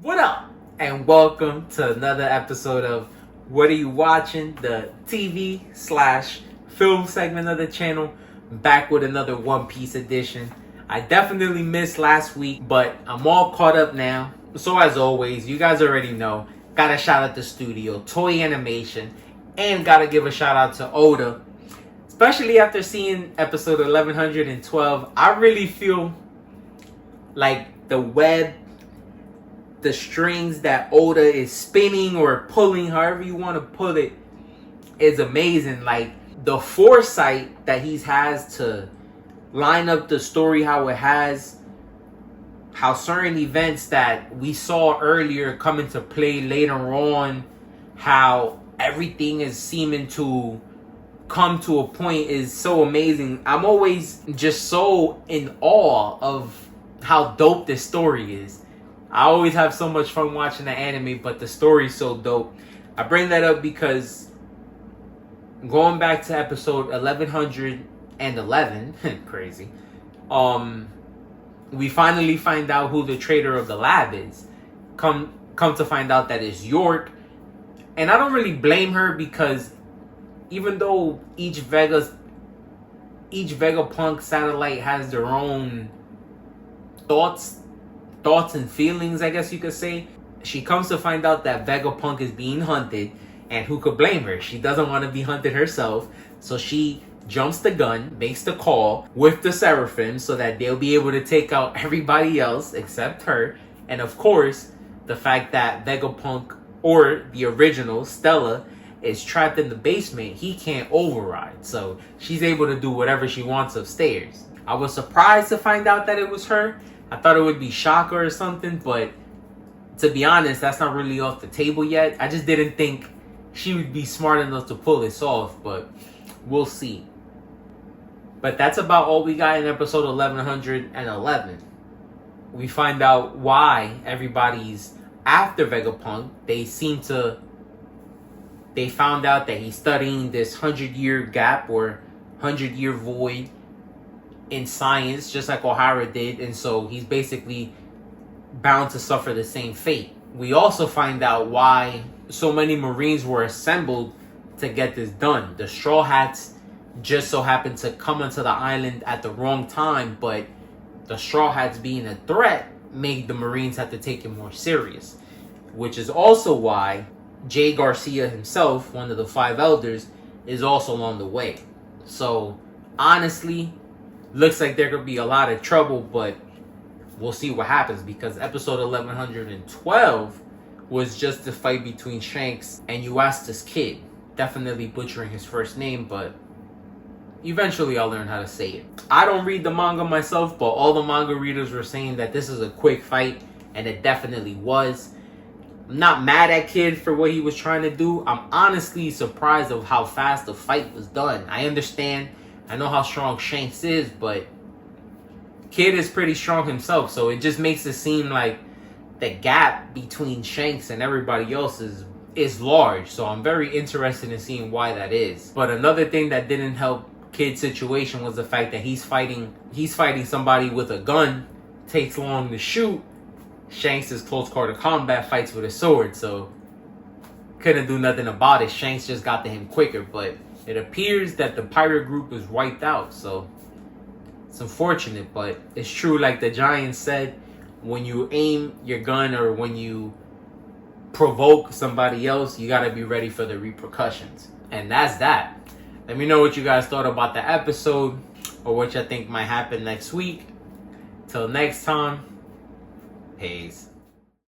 What up? And welcome to another episode of What Are You Watching? The TV / film segment of the channel. Back with another One Piece edition. I definitely missed last week, but I'm all caught up now. So as always, you guys already know, gotta shout out the studio, Toei Animation, and gotta give a shout out to Oda. Especially after seeing episode 1112, I really feel like the strings that Oda is spinning or pulling, however you want to put it, is amazing. Like the foresight that he has to line up the story how it has, how certain events that we saw earlier come into play later on, how everything is seeming to come to a point is so amazing. I'm always just so in awe of how dope this story is. I always have so much fun watching the anime, but the story's so dope. I bring that up because going back to episode 1111, crazy, we finally find out who the traitor of the lab is. Come to find out that it's York. And I don't really blame her because even though each Vegapunk satellite has their own thoughts and feelings, I guess you could say, she comes to find out that Vegapunk is being hunted, and who could blame her? She doesn't want to be hunted herself, so she jumps the gun, makes the call with the Seraphim so that they'll be able to take out everybody else except her. And of course, the fact that Vegapunk, or the original Stella, is trapped in the basement, he can't override, so she's able to do whatever she wants upstairs. I was surprised to find out that it was her. I thought it would be Shaka or something, but to be honest, that's not really off the table yet. I just didn't think she would be smart enough to pull this off, but we'll see. But that's about all we got in episode 1111. We find out why everybody's after Vegapunk. They found out that he's studying this 100-year gap or 100-year void in science, just like Ohara did, and so he's basically bound to suffer the same fate. We also find out why so many Marines were assembled to get this done. The Straw Hats just so happened to come onto the island at the wrong time, but the Straw Hats being a threat made the Marines have to take it more serious, which is also why Jay Garcia himself, one of the 5 elders, is also on the way. So honestly, looks like there could be a lot of trouble, but we'll see what happens, because episode 1112 was just the fight between Shanks and Eustace Kid. Definitely butchering his first name, but eventually I'll learn how to say it. I don't read the manga myself, but all the manga readers were saying that this is a quick fight, and it definitely was. I'm not mad at Kid for what he was trying to do. I'm honestly surprised of how fast the fight was done. I understand. I know how strong Shanks is, but Kid is pretty strong himself, so it just makes it seem like the gap between Shanks and everybody else is large. So I'm very interested in seeing why that is. But another thing that didn't help Kid's situation was the fact that he's fighting somebody with a gun, takes long to shoot. Shanks is close quarter combat, fights with a sword, so couldn't do nothing about it. Shanks just got to him quicker, but it appears that the pirate group is wiped out, so it's unfortunate, but it's true, like the Giant said, when you aim your gun or when you provoke somebody else, you gotta be ready for the repercussions. And that's that. Let me know what you guys thought about the episode, or what you think might happen next week. Till next time, peace.